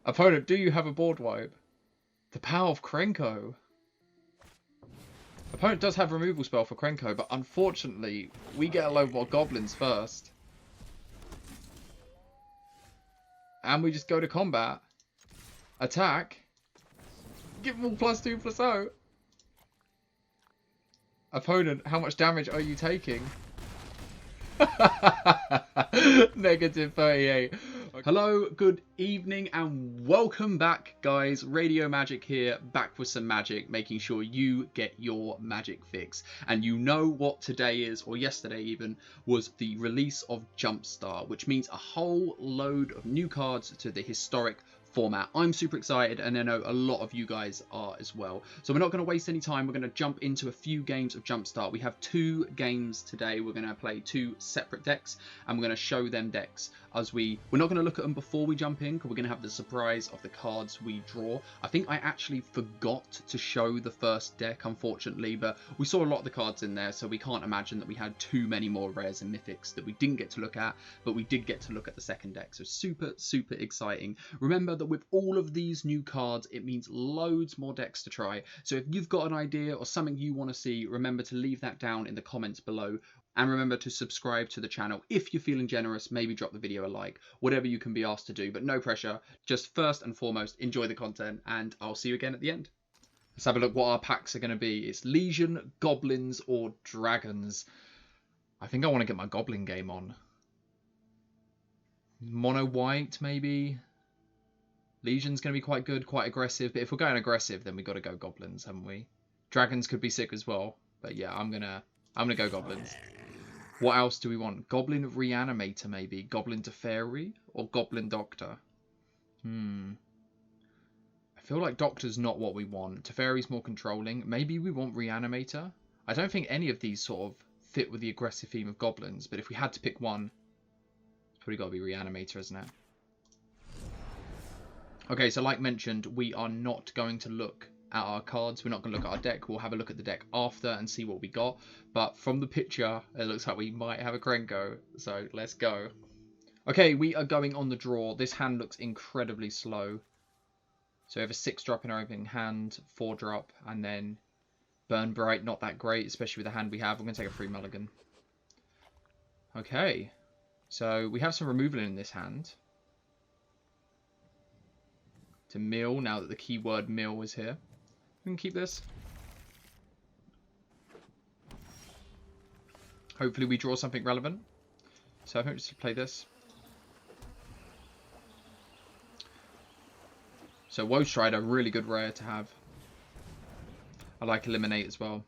Opponent, do you have a board wipe? The power of Krenko. Opponent does have removal spell for Krenko, but unfortunately, we get a load more goblins first. And we just go to combat. Attack. Give them all +2/+0. Opponent, how much damage are you taking? -38. Hello, good evening, and welcome back, guys. Radio Magic here, back with some magic, making sure you get your magic fix. And you know what today is, or yesterday even, was the release of JumpStart, which means a whole load of new cards to the historic format. I'm super excited, and I know a lot of you guys are as well. So we're not going to waste any time. We're going to jump into a few games of JumpStart. We have 2 games today. We're going to play 2 separate decks, and we're going to show them decks as we're not going to look at them before we jump in, because we're going to have the surprise of the cards we draw. I think I actually forgot to show the first deck, unfortunately, but we saw a lot of the cards in there, so we can't imagine that we had too many more rares and mythics that we didn't get to look at, but we did get to look at the second deck. So super exciting. Remember that with all of these new cards, it means loads more decks to try. So if you've got an idea or something you want to see, remember to leave that down in the comments below. And remember to subscribe to the channel. If you're feeling generous, maybe drop the video a like, whatever you can be asked to do, but no pressure. Just first and foremost, enjoy the content, and I'll see you again at the end. Let's have a look what our packs are going to be. It's Legion, Goblins, or Dragons. I think I want to get my Goblin game on. Mono white, maybe. Legion's going to be quite good, quite aggressive, but if we're going aggressive, then we've got to go Goblins, haven't we? Dragons could be sick as well, but yeah, I'm gonna go Goblins. What else do we want? Goblin Reanimator, maybe. Goblin Teferi or Goblin Doctor. I feel like Doctor's not what we want. Teferi's more controlling. Maybe we want Reanimator. I don't think any of these sort of fit with the aggressive theme of Goblins, but if we had to pick one, it's probably got to be Reanimator, isn't it? Okay, so like mentioned, we are not going to look at our cards. We're not going to look at our deck. We'll have a look at the deck after and see what we got. But from the picture, it looks like we might have a Krenko. So let's go. Okay, we are going on the draw. This hand looks incredibly slow. So we have a 6-drop in our opening hand, 4-drop, and then Burn Bright. Not that great, especially with the hand we have. We're going to take a free mulligan. Okay, so we have some removal in this hand. To mill, now that the keyword mill is here. We can keep this. Hopefully we draw something relevant. So I'm going to play this. So Woe Strider, really good rare to have. I like Eliminate as well.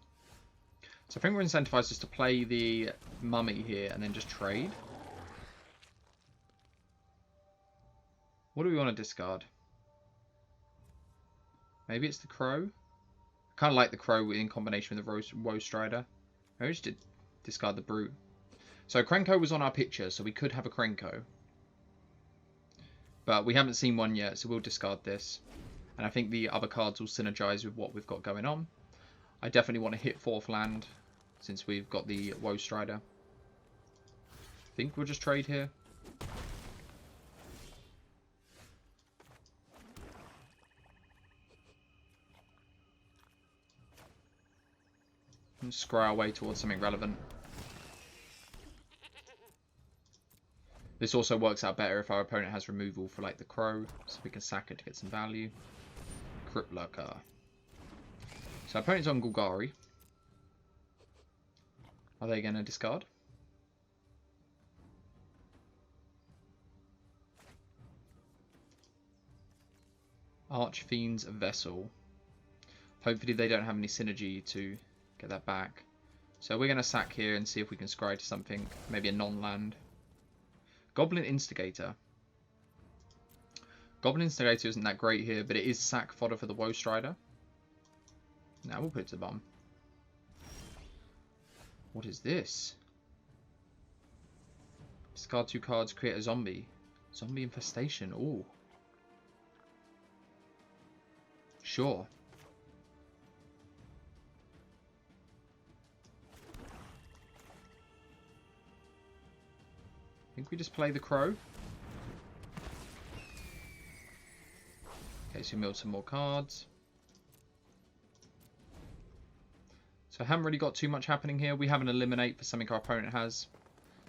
So I think we're incentivized just to play the Mummy here and then just trade. What do we want to discard? Maybe it's the Crow. I kind of like the Crow in combination with the Woe Strider. Maybe we just did discard the Brute. So Krenko was on our picture, so we could have a Krenko. But we haven't seen one yet, so we'll discard this. And I think the other cards will synergize with what we've got going on. I definitely want to hit 4th land, since we've got the Woe Strider. I think we'll just trade here. And scry our way towards something relevant. This also works out better if our opponent has removal for like the Crow, so we can sack it to get some value. Crypt Lurker. So our opponent's on Golgari. Are they going to discard? Archfiend's Vessel. Hopefully they don't have any synergy to get that back. So we're going to sack here and see if we can scry to something. Maybe a non-land. Goblin Instigator. Goblin Instigator isn't that great here, but it is sack fodder for the Woe Strider. Now we'll put it to the bottom. What is this? Discard 2 cards, create a zombie. Zombie Infestation. Ooh. Sure. I think we just play the Crow. Okay, so we milled some more cards. So I haven't really got too much happening here. We have an eliminate for something our opponent has.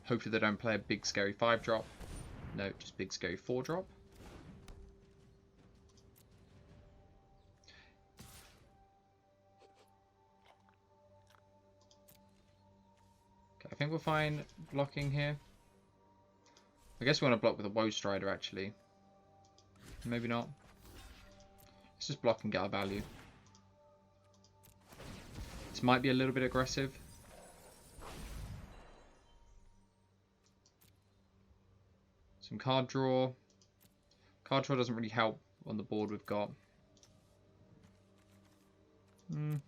Hopefully they don't play a big scary 5-drop. No, just big scary 4-drop. Okay, I think we're fine blocking here. I guess we want to block with a Woe Strider actually. Maybe not. Let's just block and get our value. This might be a little bit aggressive. Some card draw. Card draw doesn't really help on the board we've got. I think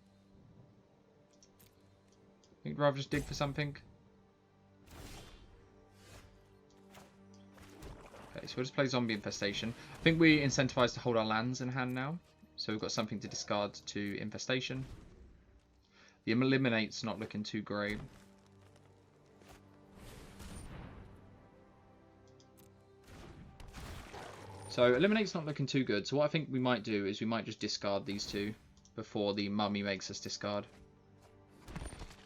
I'd rather just dig for something. Okay, so we'll just play Zombie Infestation. I think we're incentivized to hold our lands in hand now. So we've got something to discard to Infestation. The Eliminate's not looking too great. So Eliminate's not looking too good. So what I think we might do is we might just discard these two before the Mummy makes us discard.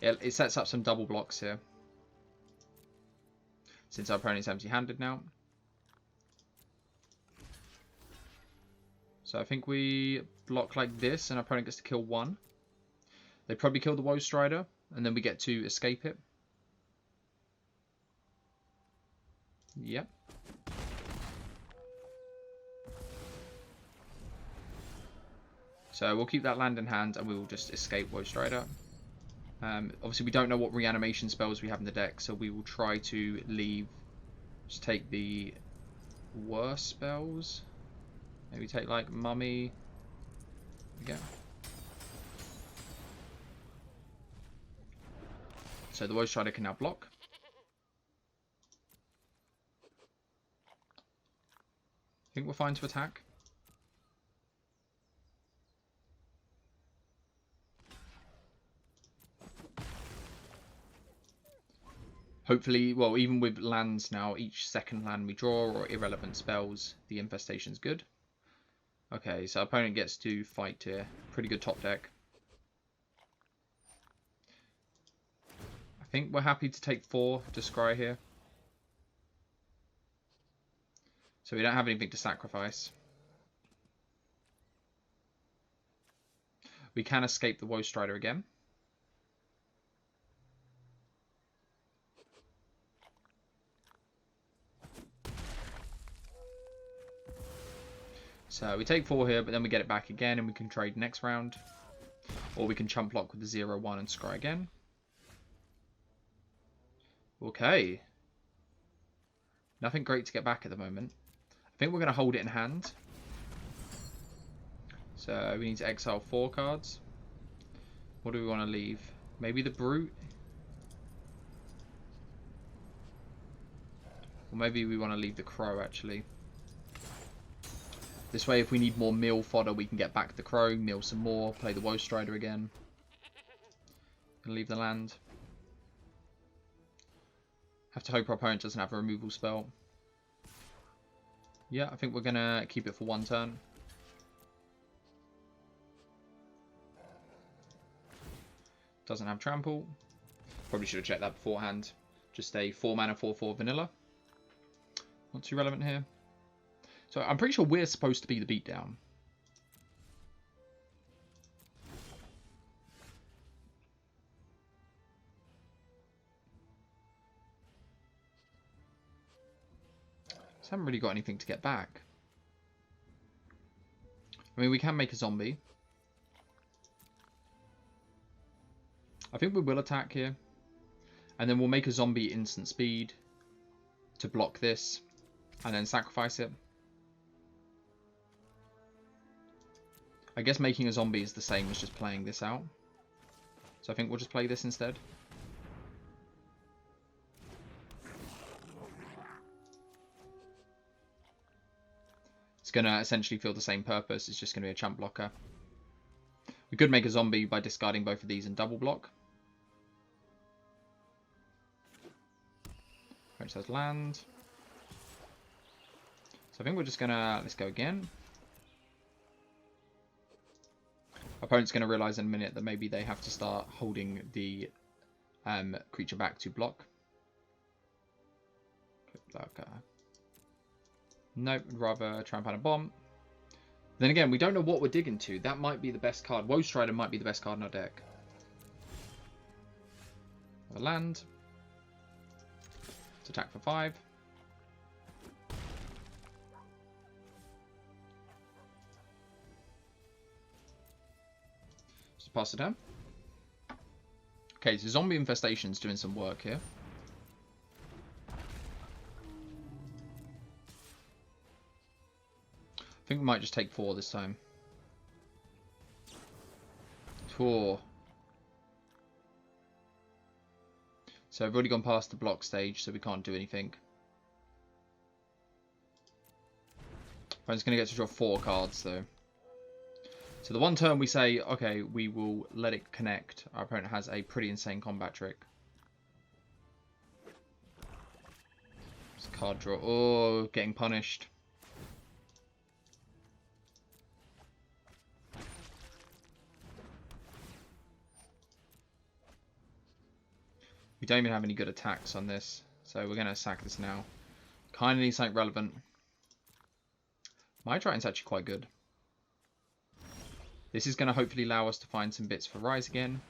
It sets up some double blocks here. Since our opponent's empty-handed now. So I think we block like this and our opponent gets to kill one. They probably kill the Woe Strider and then we get to escape it. Yep. So we'll keep that land in hand and we will just escape Woe Strider. Obviously we don't know what reanimation spells we have in the deck, so we will try to leave, just take the worst spells. Maybe take like Mummy. There we go. So the Woe Strider can now block. I think we're fine to attack. Hopefully, well, even with lands now, each second land we draw or irrelevant spells, the infestation's good. Okay, so our opponent gets to fight here. Pretty good top deck. I think we're happy to take 4 to scry here. So we don't have anything to sacrifice. We can escape the Woe Strider again. So we take 4 here, but then we get it back again and we can trade next round. Or we can chump block with the 0-1 and scry again. Okay. Nothing great to get back at the moment. I think we're going to hold it in hand. So we need to exile 4 cards. What do we want to leave? Maybe the Brute? Or maybe we want to leave the Crow actually. This way, if we need more mill fodder, we can get back the Crow, mill some more, play the Woe Strider again. And leave the land. Have to hope our opponent doesn't have a removal spell. Yeah, I think we're going to keep it for 1 turn. Doesn't have trample. Probably should have checked that beforehand. Just a 4-mana 4/4 vanilla. Not too relevant here. So I'm pretty sure we're supposed to be the beatdown. So I haven't really got anything to get back. I mean, we can make a zombie. I think we will attack here. And then we'll make a zombie instant speed to block this. And then sacrifice it. I guess making a zombie is the same as just playing this out. So I think we'll just play this instead. It's going to essentially fill the same purpose. It's just going to be a chump blocker. We could make a zombie by discarding both of these and double block. Which says land. So I think we're just going to... Let's go again. Opponent's going to realise in a minute that maybe they have to start holding the creature back to block. Nope, I'd rather try and find a bomb. Then again, we don't know what we're digging to. That might be the best card. Woe Strider might be the best card in our deck. A land. Let's attack for 5. Just pass it down. Okay, so Zombie Infestation's doing some work here. I think we might just take 4 this time. 4. So I've already gone past the block stage, so we can't do anything. I'm just going to get to draw 4 cards, though. So the one turn we say, okay, we will let it connect. Our opponent has a pretty insane combat trick. Just card draw. Oh, getting punished. We don't even have any good attacks on this, so we're going to sack this now. Kind of need something relevant. My Triton's actually quite good. This is going to hopefully allow us to find some bits for Rise again.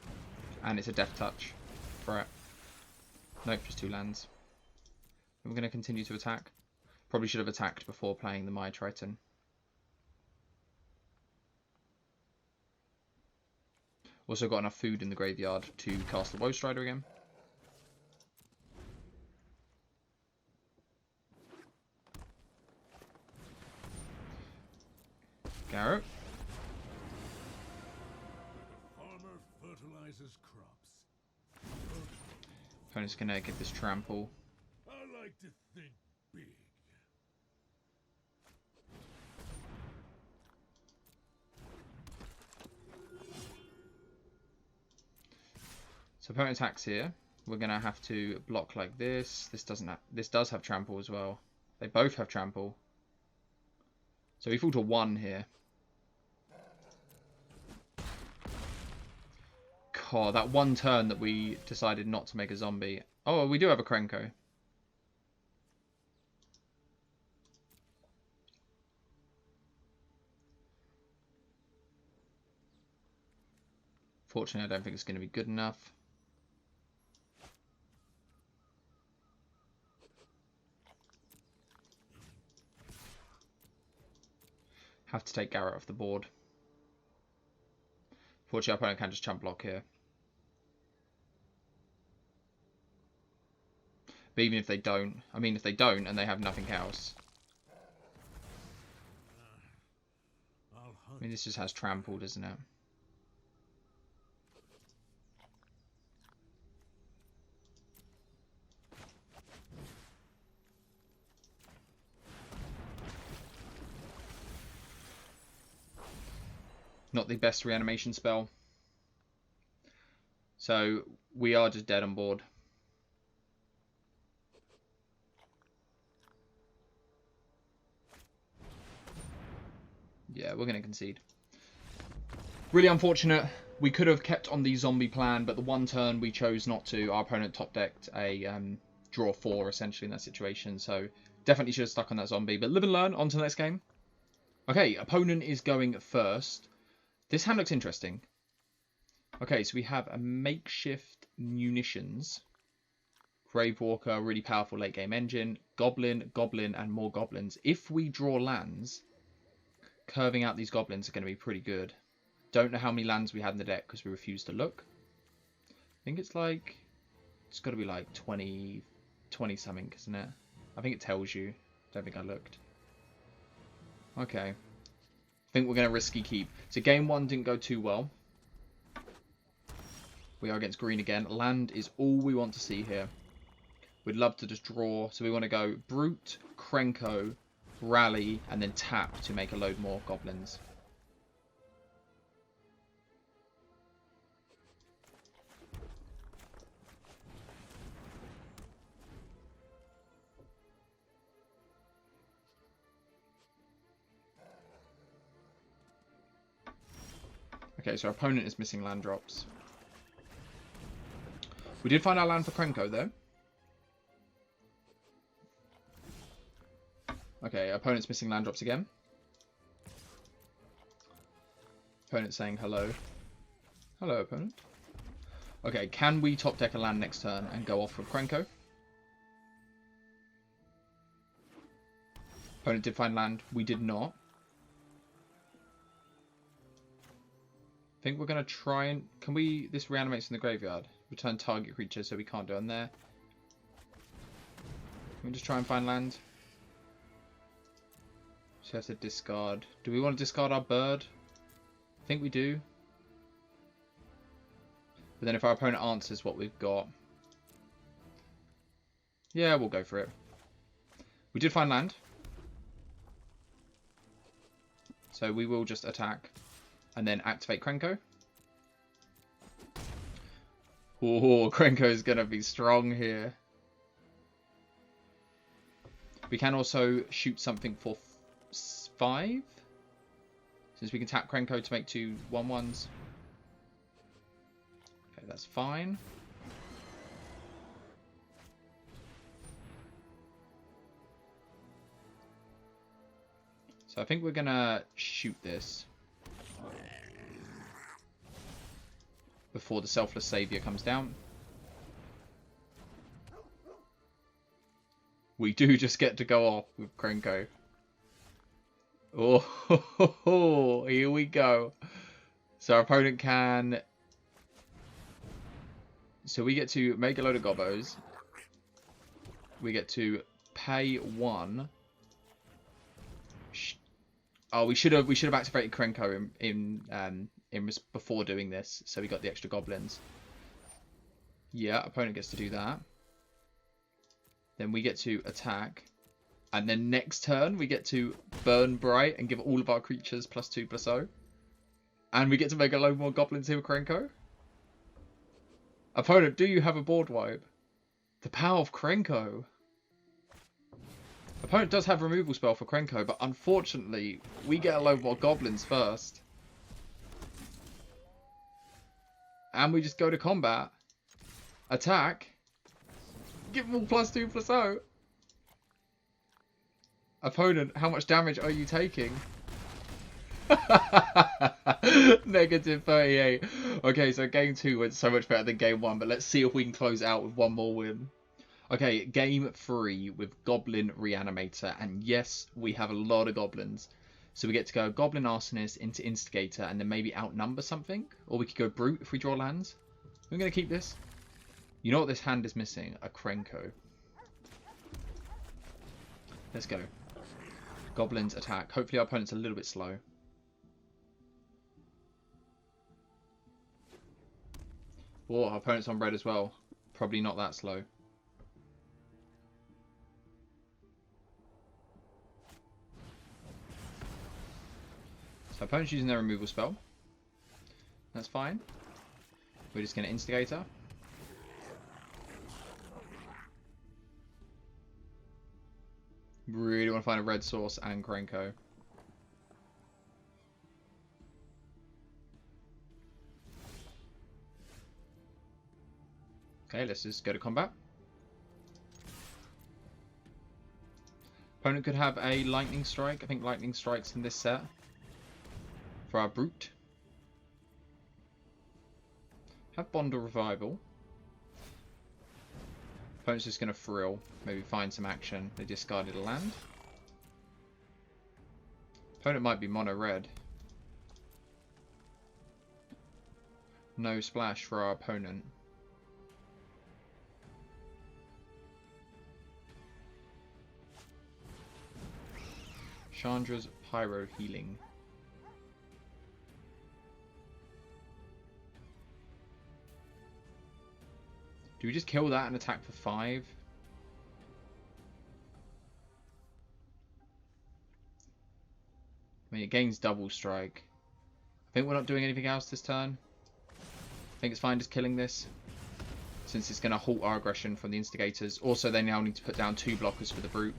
And it's a Death Touch for it. Nope, just 2 lands. And we're going to continue to attack. Probably should have attacked before playing the My Triton. Also got enough food in the graveyard to cast the Woe Strider again. Garruk. Farmer fertilizes crops. Opponent's gonna give this trample. I like to think big. So opponent attacks here. We're gonna have to block like this. This doesn't have. This does have trample as well. They both have trample. So we fall to 1 here. God, that one turn that we decided not to make a zombie. Oh, we do have a Krenko. Fortunately, I don't think it's going to be good enough. Have to take Garruk off the board. Fortunately, our opponent can just chump block here. But even if they don't, I mean, if they don't and they have nothing else. I mean, this just has trample, doesn't it? Not the best reanimation spell. So we are just dead on board. Yeah, we're going to concede. Really unfortunate. We could have kept on the zombie plan, but the one turn we chose not to. Our opponent top decked a draw 4 essentially in that situation. So definitely should have stuck on that zombie. But live and learn. On to the next game. Okay, opponent is going first. This hand looks interesting. Okay, so we have a makeshift munitions. Gravewalker, really powerful late game engine. Goblin, Goblin, and more Goblins. If we draw lands, curving out these Goblins are going to be pretty good. Don't know how many lands we had in the deck because we refused to look. I think it's like... It's got to be like 20 something, isn't it? I think it tells you. Don't think I looked. Okay. I think we're going to risky keep. So game 1 didn't go too well. We are against green again. Land is all we want to see here. We'd love to just draw. So we want to go Brute, Krenko, Rally, and then tap to make a load more Goblins. Okay, so our opponent is missing land drops. We did find our land for Krenko, though. Okay, opponent's missing land drops again. Opponent's saying hello. Hello, opponent. Okay, can we top deck a land next turn and go off with Krenko? Opponent did find land. We did not. I think we're going to try and... Can we... This reanimates in the graveyard. Return target creature, so we can't do it on there. Can we just try and find land? Just have to discard. Do we want to discard our bird? I think we do. But then if our opponent answers what we've got... Yeah, we'll go for it. We did find land. So we will just attack. And then activate Krenko. Oh, Krenko's going to be strong here. We can also shoot something for 5. Since we can tap Krenko to make 2 1/1s. Okay, that's fine. So I think we're going to shoot this. Before the Selfless Savior comes down. We do just get to go off with Krenko. Oh, here we go. So our opponent can... So we get to make a load of Gobbos. We get to pay 1. Oh, we should have activated Krenko before doing this, so we got the extra Goblins. Yeah, opponent gets to do that. Then we get to attack. And then next turn, we get to burn Bright and give all of our creatures +2/+0. And we get to make a load more Goblins here with Krenko. Opponent, do you have a board wipe? The power of Krenko. Opponent does have removal spell for Krenko, but unfortunately, we get a load more Goblins first. And we just go to combat. Attack. Give them all +2/+0. Opponent, how much damage are you taking? -38. Okay, so game 2 went so much better than game 1, but let's see if we can close out with one more win. Okay, game 3 with Goblin Reanimator, and yes, we have a lot of Goblins. So we get to go Goblin Arsonist into Instigator, and then maybe outnumber something? Or we could go Brute if we draw lands. I'm going to keep this. You know what this hand is missing? A Krenko. Let's go. Goblins attack. Hopefully our opponent's a little bit slow. Oh, our opponent's on red as well. Probably not that slow. So opponent's using their removal spell. That's fine. We're just going to Instigator. Really want to find a red source and Krenko. Okay, let's just go to combat. Opponent could have a Lightning Strike. I think Lightning Strike's in this set. For our Brute. Have Bond of Revival. Opponent's just going to frill. Maybe find some action. They discarded a land. Opponent might be mono red. No splash for our opponent. Chandra's Pyro Healing. Do we just kill that and attack for 5? I mean, it gains double strike. I think we're not doing anything else this turn. I think it's fine just killing this. Since it's going to halt our aggression from the Instigators. Also, they now need to put down 2 blockers for the Brute.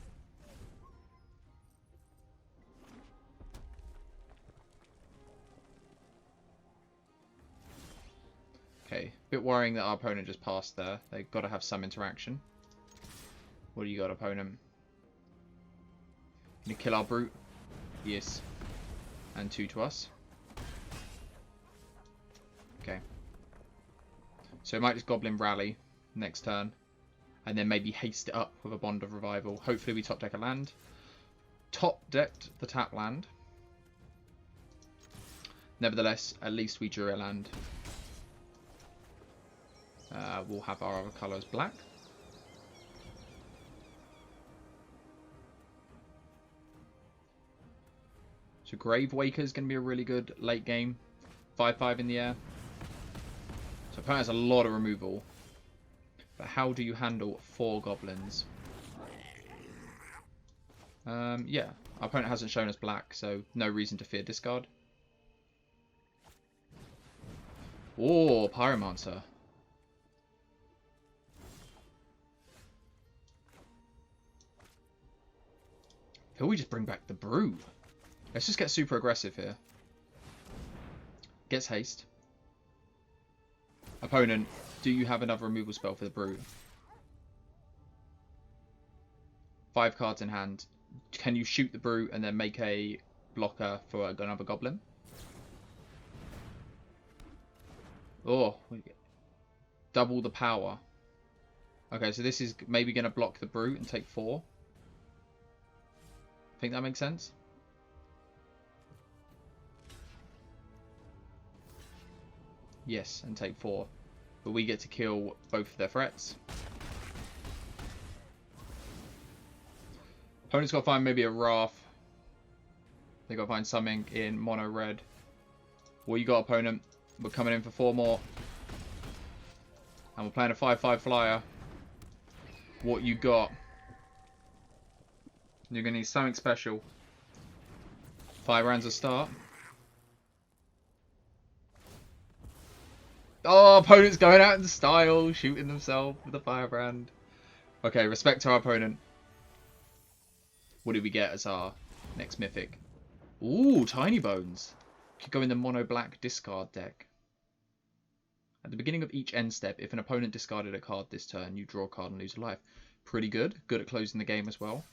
Okay, bit worrying that our opponent just passed there. They've got to have some interaction. What do you got, opponent? Gonna kill our brute? Yes. And 2 to us. Okay. So we might just Goblin Rally next turn. And then maybe haste it up with a Bond of Revival. Hopefully we top deck a land. Top decked the tap land. Nevertheless, at least we drew a land. We'll have our other colours black. So Grave Waker is going to be a really good late game. 5/5 in the air. So opponent has a lot of removal. But how do you handle 4 goblins? Yeah, our opponent hasn't shown us black, so no reason to fear discard. Oh, Pyromancer. I feel we just bring back the Brew. Let's just get super aggressive here. Gets haste. Opponent, do you have another removal spell for the Brew? 5 cards in hand. Can you shoot the Brew and then make a blocker for another Goblin? Oh, double the power. Okay, so this is maybe going to block the Brew and take 4. Think that makes sense? Yes, and take 4. But we get to kill both of their threats. Opponent's got to find maybe a Wrath. They got to find something in mono red. What you got, opponent? We're coming in for 4 more. And we're playing a 5/5 flyer. What you got? You're going to need something special. 5 rounds of start. Oh, opponent's going out in style, shooting themselves with a firebrand. Okay, respect to our opponent. What do we get as our next mythic? Ooh, Tiny Bones. Could go in the mono black discard deck. At the beginning of each end step, if an opponent discarded a card this turn, you draw a card and lose a life. Pretty good. Good at closing the game as well.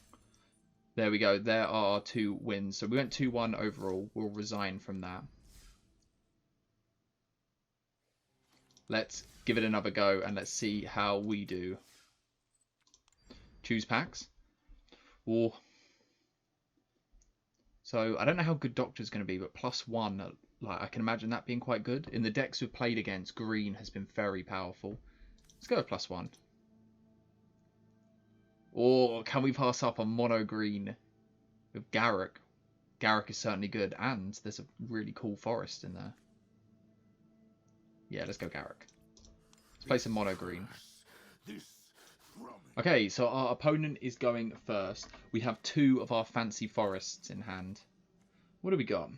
There we go. There are our 2 wins. So we went 2-1 overall. We'll resign from that. Let's give it another go and let's see how we do. Choose packs. Ooh. So I don't know how good Doctor's going to be, but +1, like I can imagine that being quite good. In the decks we've played against, green has been very powerful. Let's go with +1. Or can we pass up on mono green with Garruk? Garruk is certainly good, and there's a really cool forest in there. Yeah, let's go Garruk. Let's play some mono green. Okay, so our opponent is going first. We have 2 of our fancy forests in hand. What do we got?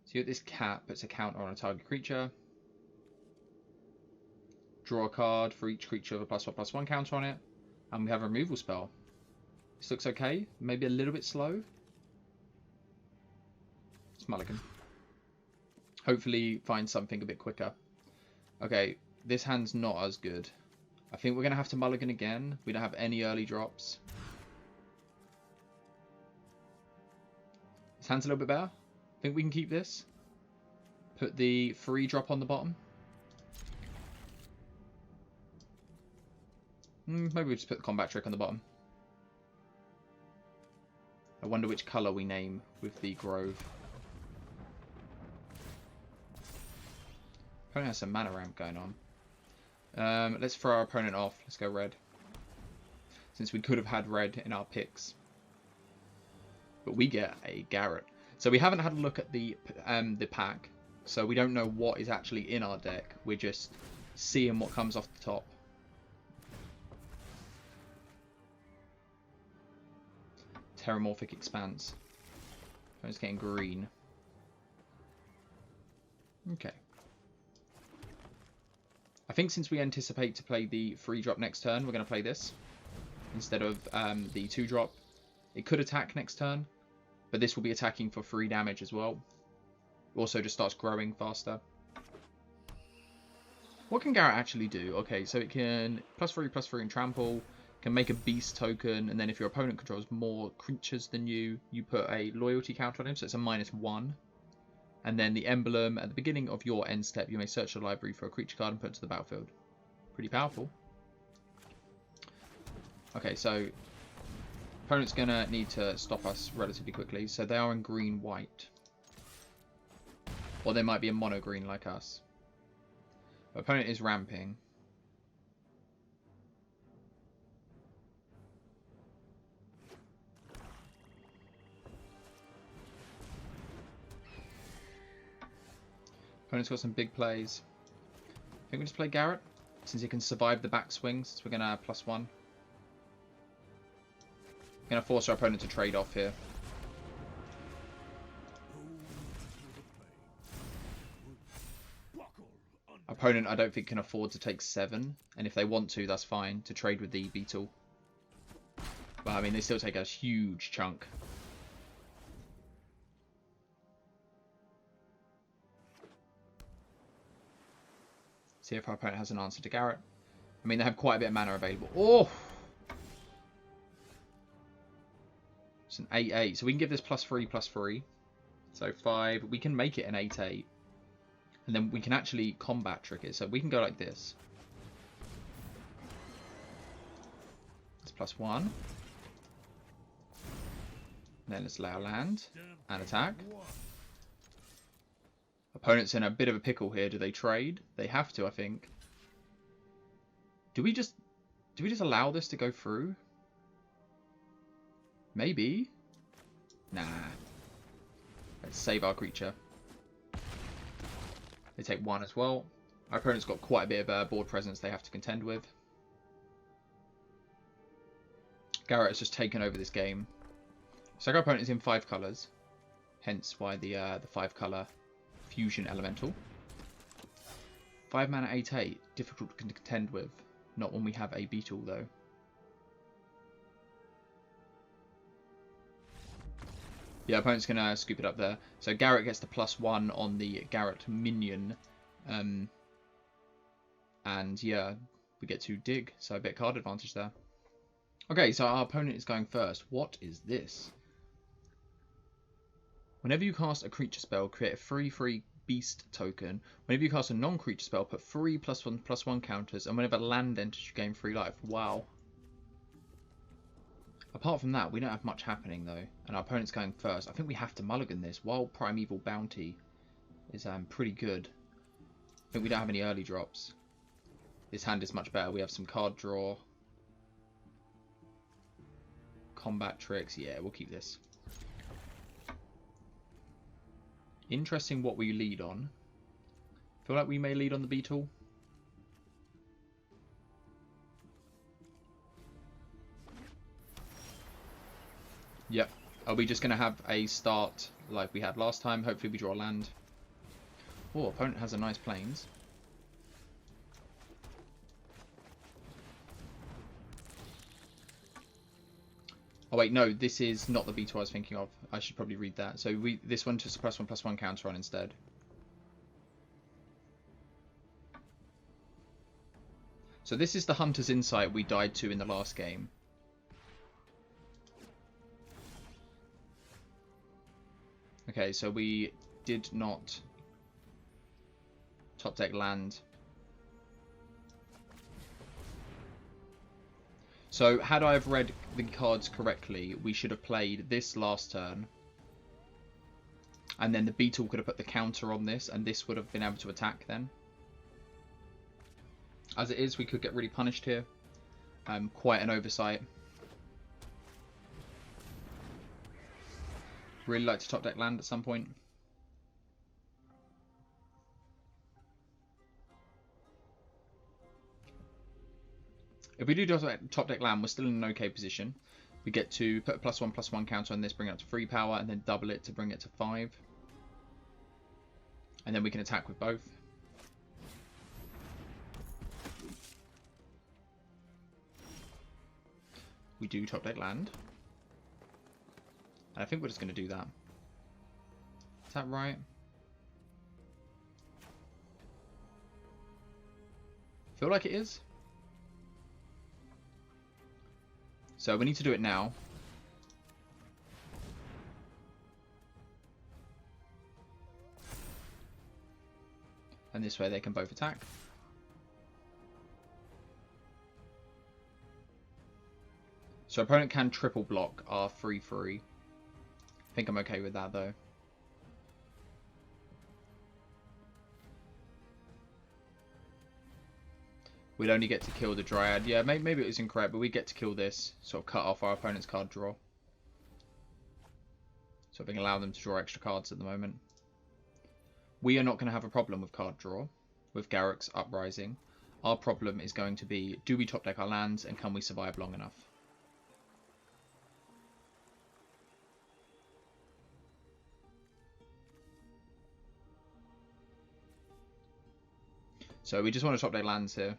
So you got this cat, puts a counter on a target creature. Draw a card for each creature with a +1/+1 counter on it. And we have a removal spell. This looks okay. Maybe a little bit slow. It's mulligan. Hopefully find something a bit quicker. Okay, this hand's not as good. I think we're going to have to mulligan again. We don't have any early drops. This hand's a little bit better. I think we can keep this. Put the free drop on the bottom. Maybe we'll just put the combat trick on the bottom. I wonder which colour we name with the Grove. Opponent has some mana ramp going on. Let's throw our opponent off. Let's go red. Since we could have had red in our picks. But we get a Garruk. So we haven't had a look at the pack. So we don't know what is actually in our deck. We're just seeing what comes off the top. Terramorphic Expanse. Opponent's getting green. Okay. I think since we anticipate to play the free drop next turn, we're going to play this instead of the 2-drop. It could attack next turn, but this will be attacking for free damage as well. Also just starts growing faster. What can Garruk actually do? Okay, so it can +3/+3 and trample, can make a beast token, and then if your opponent controls more creatures than you, you put a loyalty counter on him, so it's a -1. And then the emblem, at the beginning of your end step, you may search the library for a creature card and put it to the battlefield. Pretty powerful. Okay, so opponent's going to need to stop us relatively quickly, so they are in green-white. Or they might be in mono-green like us. Opponent is ramping. Opponent's got some big plays. I think we just play Garruk, since he can survive the backswing, since we're going to +1. Going to force our opponent to trade off here. Opponent, I don't think, can afford to take 7, and if they want to, that's fine, to trade with the beetle. But, I mean, they still take a huge chunk. See if our opponent has an answer to Garruk. I mean, they have quite a bit of mana available. Oh! It's an 8/8, so we can give this +3/+3. So 5. We can make it an 8/8. And then we can actually combat trick it. So we can go like this. It's +1. And then let's lay our land and attack. Opponent's in a bit of a pickle here. Do they trade? They have to, I think. Do we just allow this to go through? Maybe. Nah. Let's save our creature. They take 1 as well. Our opponent's got quite a bit of board presence they have to contend with. Garruk has just taken over this game. So our opponent is in 5 colours. Hence why the 5-colour fusion elemental. 5 mana 8/8. Difficult to contend with. Not when we have a beetle though. Yeah, opponent's going to scoop it up there. So Garruk gets the +1 on the Garruk minion. And yeah, we get to dig. So a bit card advantage there. Okay, so our opponent is going first. What is this? Whenever you cast a creature spell, create a 3/3 beast token. Whenever you cast a non-creature spell, put 3 +1/+1 counters. And whenever land enters, you gain 3 life. Wow. Apart from that, we don't have much happening though, and our opponent's going first. I think we have to mulligan this. Wild Primeval Bounty is pretty good. I think we don't have any early drops. This hand is much better. We have some card draw. Combat tricks. Yeah, we'll keep this. Interesting what we lead on. Feel like we may lead on the beetle. Yep. Are we just going to have a start like we had last time? Hopefully we draw land. Oh, opponent has a nice plains. Oh wait, no, this is not the beetle I was thinking of. I should probably read that. So this one just a +1/+1 counter on instead. So this is the Hunter's Insight we died to in the last game. Okay, so we did not top deck land. So had I have read the cards correctly, we should have played this last turn. And then the beetle could have put the counter on this, and this would have been able to attack then. As it is, we could get really punished here. Quite an oversight. Really like to top deck land at some point. If we do top deck land, we're still in an okay position. We get to put a +1/+1 counter on this, bring it up to 3 power, and then double it to bring it to 5. And then we can attack with both. We do top deck land. And I think we're just going to do that. Is that right? Feel like it is. So we need to do it now. And this way they can both attack. So opponent can triple block our 3/3. I think I'm okay with that though. We'd only get to kill the Dryad. Yeah, maybe it was incorrect, but we get to kill this. Sort of cut off our opponent's card draw. So we can allow them to draw extra cards at the moment. We are not going to have a problem with card draw with Garruk's Uprising. Our problem is going to be, do we top deck our lands and can we survive long enough? So we just want to top deck lands here.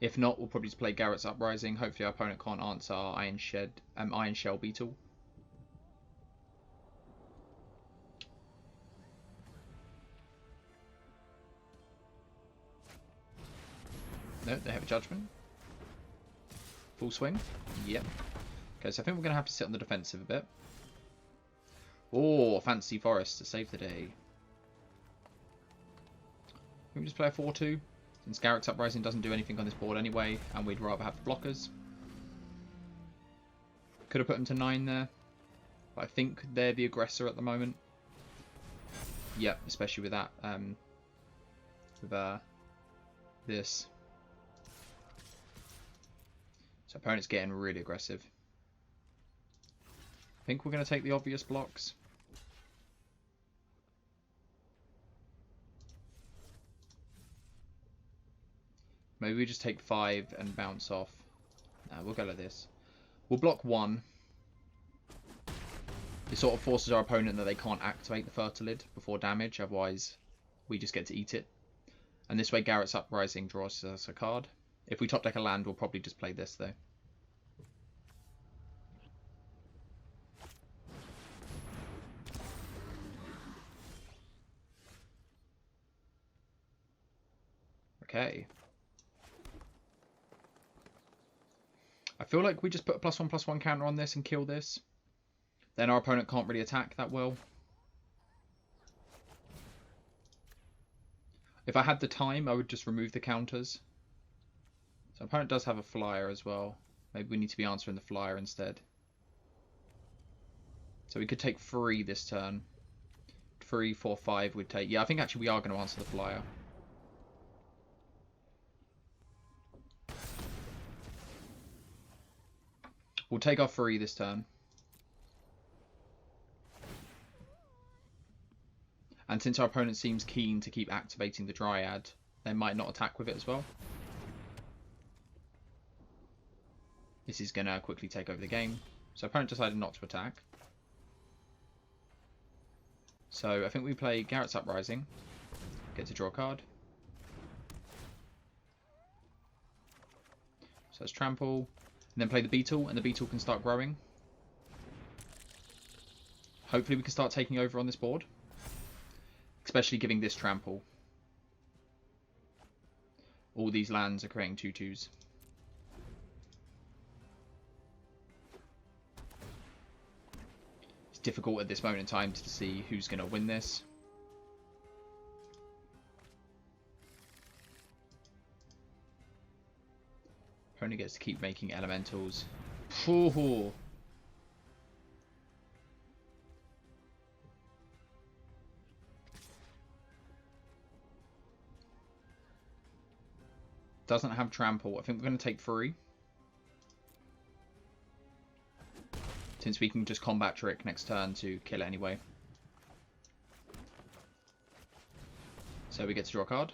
If not, we'll probably just play Garruk's Uprising. Hopefully our opponent can't answer our Iron Shell Beetle. No, they have a Judgment. Full swing. Yep. Okay, so I think we're going to have to sit on the defensive a bit. Oh, Fantasy Forest to save the day. Can we just play a 4-2? Since Garruk's Uprising doesn't do anything on this board anyway, and we'd rather have the blockers. Could have put them to 9 there. But I think they're the aggressor at the moment. Yep, especially with that. This. So opponent's getting really aggressive. I think we're going to take the obvious blocks. Maybe we just take 5 and bounce off. No, we'll go like this. We'll block 1. It sort of forces our opponent that they can't activate the Fertilid before damage, otherwise we just get to eat it. And this way Garruk's Uprising draws us a card. If we top deck a land, we'll probably just play this though. Okay. I feel like we just put a +1/+1 counter on this and kill this. Then our opponent can't really attack that well. If I had the time, I would just remove the counters. So opponent does have a flyer as well. Maybe we need to be answering the flyer instead. So we could take 3 this turn. 3, 4, 5 would take... Yeah, I think actually we are going to answer the flyer. We'll take our 3 this turn. And since our opponent seems keen to keep activating the Dryad, they might not attack with it as well. This is going to quickly take over the game. So opponent decided not to attack. So I think we play Garruk's Uprising. Get to draw a card. So let's trample. And then play the Beetle, and the Beetle can start growing. Hopefully we can start taking over on this board. Especially giving this trample. All these lands are creating 2/2s. It's difficult at this moment in time to see who's going to win this. Opponent gets to keep making elementals. Ooh. Doesn't have trample. I think we're going to take 3. Since we can just combat trick next turn to kill it anyway. So we get to draw a card.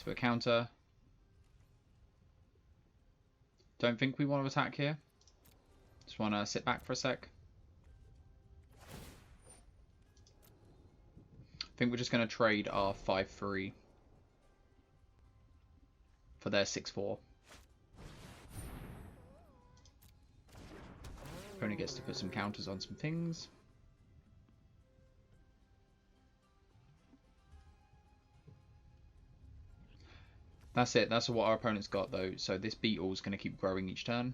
To a counter. Don't think we want to attack here. Just want to sit back for a sec. I think we're just going to trade our 5/3 for their 6/4. Opponent gets to put some counters on some things. That's it. That's what our opponent's got, though. So this beetle's going to keep growing each turn.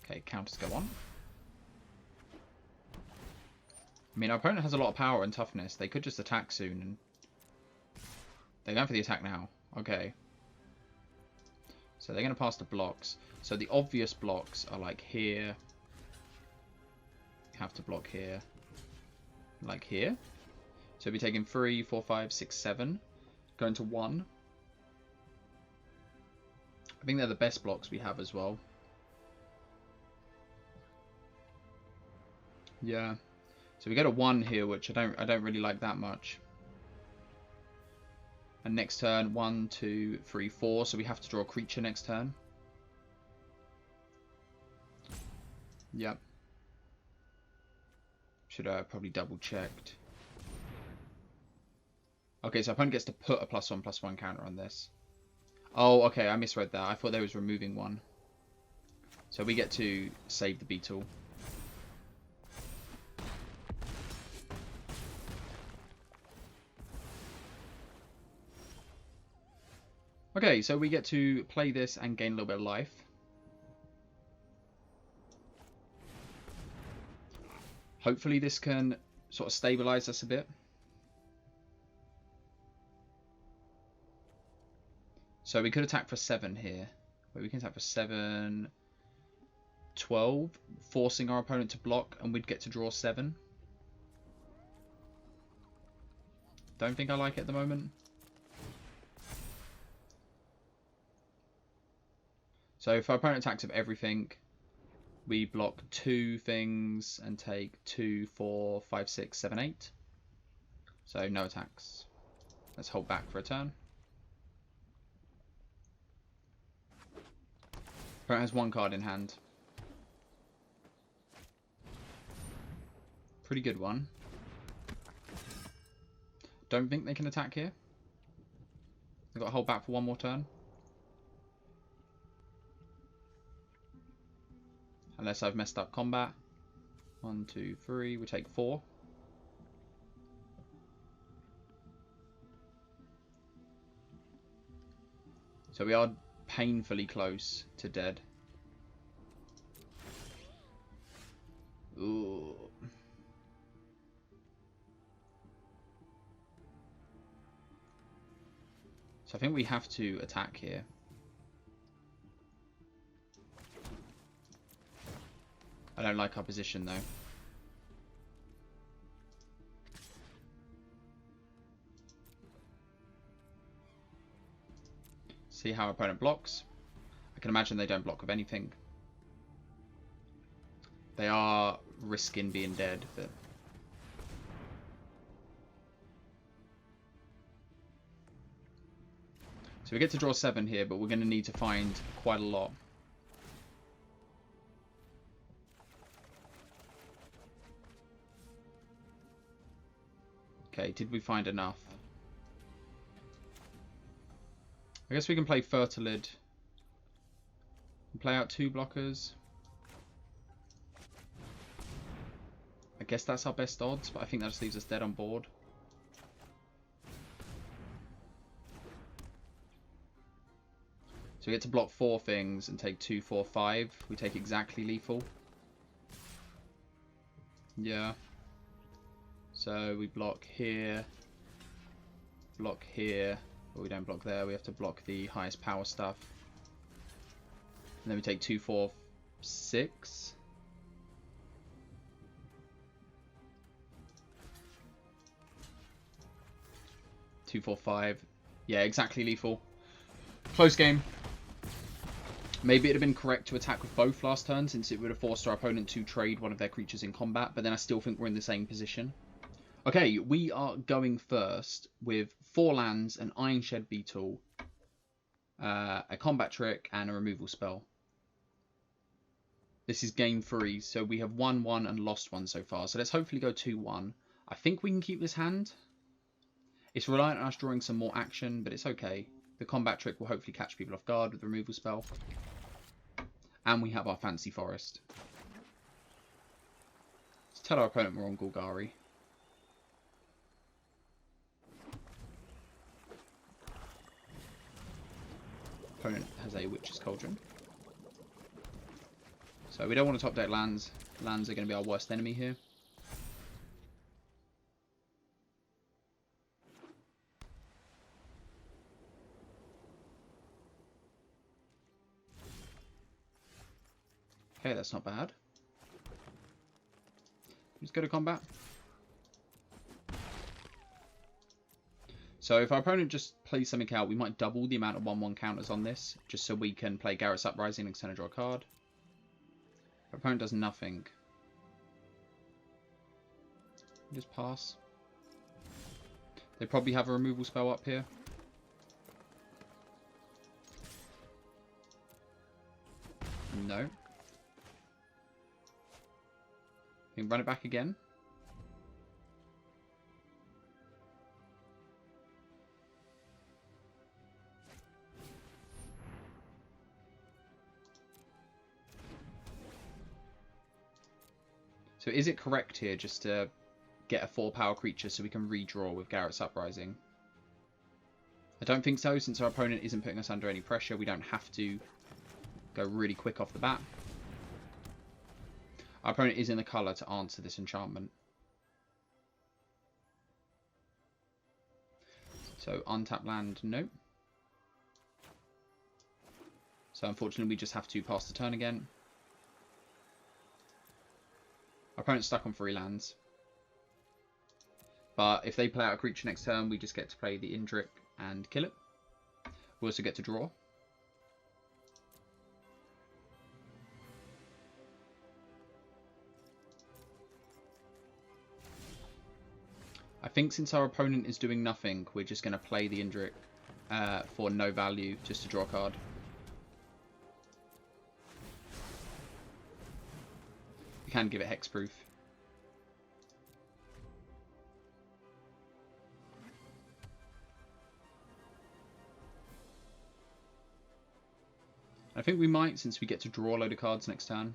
Okay, counters go on. I mean, our opponent has a lot of power and toughness. They could just attack soon. And they're going for the attack now. Okay. So they're going to pass the blocks. So the obvious blocks are like here. You have to block here. Like here. So we'll be taking 3, 4, 5, 6, 7. Going to 1. I think they're the best blocks we have as well. Yeah. So we get a 1 here, which I don't really like that much. And next turn, 1, 2, 3, 4. So we have to draw a creature next turn. Yep. Should have probably double checked. Okay, so opponent gets to put a +1/+1 counter on this. Oh, okay, I misread that. I thought they was removing one. So we get to save the beetle. Okay, so we get to play this and gain a little bit of life. Hopefully this can sort of stabilize us a bit. So we could attack for 7 here. Wait, we can attack for 7, 12, forcing our opponent to block, and we'd get to draw 7. Don't think I like it at the moment. So if our opponent attacks with everything, we block 2 things and take 2, 4, 5, 6, 7, 8. So no attacks. Let's hold back for a turn. Opponent has 1 card in hand. Pretty good one. Don't think they can attack here. They've got to hold back for 1 more turn. Unless I've messed up combat. 1, 2, 3. We take 4. So we are painfully close to dead. Ooh. So I think we have to attack here. I don't like our position though. See how our opponent blocks. I can imagine they don't block with anything. They are risking being dead. But so we get to draw 7 here, but we're going to need to find quite a lot. Okay, did we find enough? I guess we can play Fertilid. Play out 2 blockers. I guess that's our best odds, but I think that just leaves us dead on board. So we get to block 4 things and take 2, 4, 5. We take exactly lethal. Yeah. So we block here, but we don't block there. We have to block the highest power stuff. And then we take 2, 4, 6. Two, 4, 5. Yeah, exactly lethal. Close game. Maybe it'd have been correct to attack with both last turn, since it would have forced our opponent to trade one of their creatures in combat, but then I still think we're in the same position. Okay, we are going first with 4 lands, an Ironshed Beetle, a combat trick, and a removal spell. This is game 3, so we have won 1 and lost 1 so far. So let's hopefully go 2-1. I think we can keep this hand. It's reliant on us drawing some more action, but it's okay. The combat trick will hopefully catch people off guard with the removal spell. And we have our fancy forest. Let's tell our opponent we're on Golgari. Opponent has a Witch's Cauldron. So we don't want to top deck lands. Lands are going to be our worst enemy here. Okay, that's not bad. Let's go to combat. So if our opponent just plays something out, we might double the amount of 1/1 counters on this, just so we can play Garruk's Uprising and extend a draw card. Our opponent does nothing. Just pass. They probably have a removal spell up here. No. We can run it back again. So is it correct here just to get a 4-power creature so we can redraw with Garruk's Uprising? I don't think so, since our opponent isn't putting us under any pressure. We don't have to go really quick off the bat. Our opponent is in the colour to answer this enchantment. So untap land, no. So unfortunately we just have to pass the turn again. Our opponent's stuck on 3 lands. But if they play out a creature next turn, we just get to play the Indrik and kill it. We also get to draw. I think since our opponent is doing nothing, we're just going to play the Indrik for no value, just to draw a card. We can give it hexproof. I think we might, since we get to draw a load of cards next turn.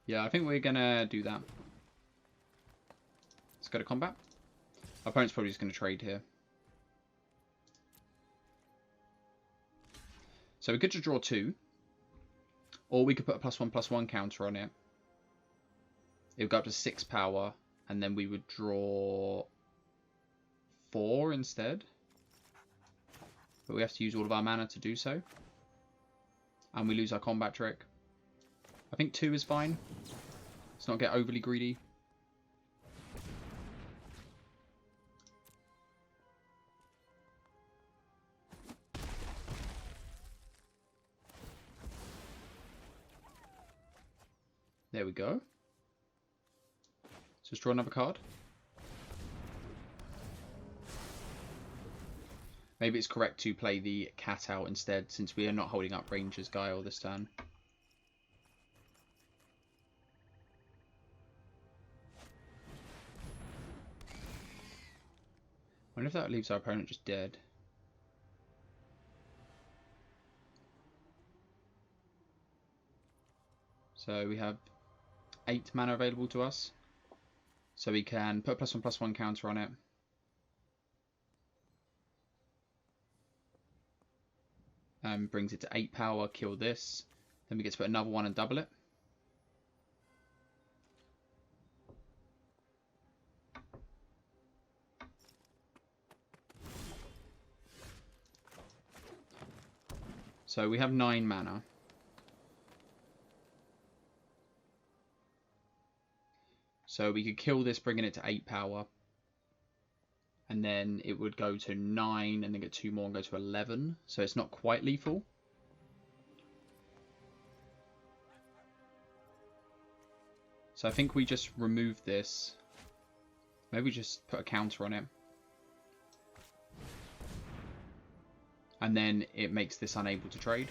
Yeah, I think we're going to do that. Let's go to combat. Our opponent's probably just going to trade here. So we could just draw 2. Or we could put a +1/+1 counter on it. It would go up to 6 power. And then we would draw 4 instead. But we have to use all of our mana to do so. And we lose our combat trick. I think 2 is fine. Let's not get overly greedy. There we go. So let's draw another card. Maybe it's correct to play the cat out instead, since we are not holding up Ranger's Guile this turn. I wonder if that leaves our opponent just dead. So we have 8 mana available to us. So we can put a +1/+1 counter on it. Brings it to 8 power, kill this. Then we get to put another one and double it. So we have 9 mana. So we could kill this, bringing it to 8 power. And then it would go to 9 and then get 2 more and go to 11. So it's not quite lethal. So So I think we just remove this. Maybe just put a counter on it. And then it makes this unable to trade.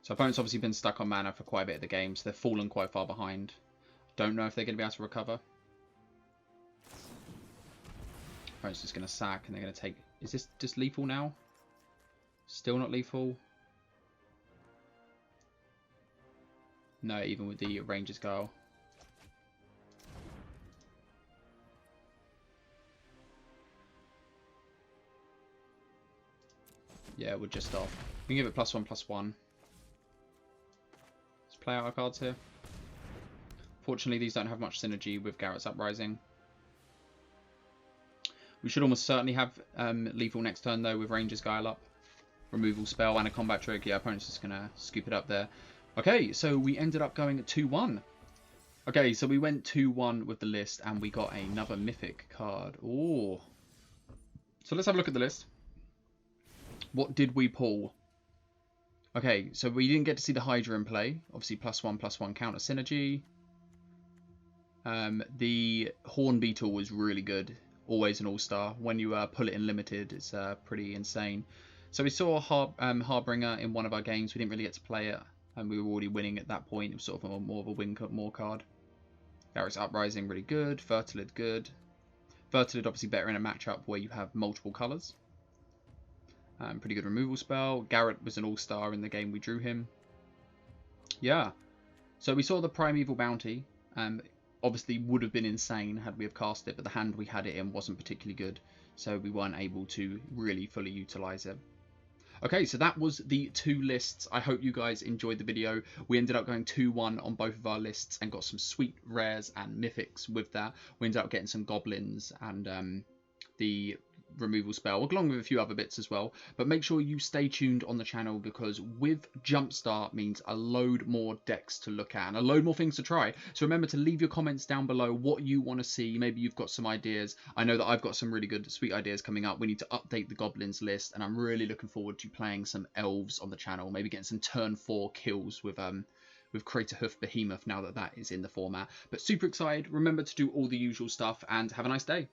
So opponents obviously been stuck on mana for quite a bit of the game, so they've fallen quite far behind. Don't know if they're going to be able to recover. Opponent's just going to sack and they're going to take... Is this just lethal now? Still not lethal? No, even with the Ranger's Guile. Yeah, we're just off. We can give it +1/+1. Let's play out our cards here. Fortunately, these don't have much synergy with Garruk's Uprising. We should almost certainly have lethal next turn, though, with Ranger's Guile up. Removal spell and a combat trick. Yeah, opponent's just going to scoop it up there. Okay, so we ended up going at 2-1. Okay, so we went 2-1 with the list, and we got another mythic card. Oh. So let's have a look at the list. What did we pull? Okay, so we didn't get to see the Hydra in play. Obviously, +1/+1 counter synergy. The Horn Beetle was really good. Always an all-star. When you pull it in limited, it's pretty insane. So we saw Harbinger in one of our games. We didn't really get to play it, and we were already winning at that point. It was sort of more of a win more card. Garruk's Uprising, really good. Fertilid, good. Fertilid obviously better in a matchup where you have multiple colours. Pretty good removal spell. Garruk was an all-star in the game we drew him. Yeah. So we saw the Primeval Bounty. Obviously would have been insane had we have cast it, but the hand we had it in wasn't particularly good, so we weren't able to really fully utilise it. Okay, so that was the two lists. I hope you guys enjoyed the video. We ended up going 2-1 on both of our lists and got some sweet rares and mythics with that. We ended up getting some Goblins and the removal spell, along with a few other bits as well. But make sure you stay tuned on the channel, because with JumpStart means a load more decks to look at and a load more things to try. So remember to leave your comments down below what you want to see. Maybe you've got some ideas. I know that I've got some really good sweet ideas coming up. We need to update the Goblins list, and I'm really looking forward to playing some elves on the channel, maybe getting some turn 4 kills with Crater Hoof Behemoth now that that is in the format. But super excited. Remember to do all the usual stuff and have a nice day.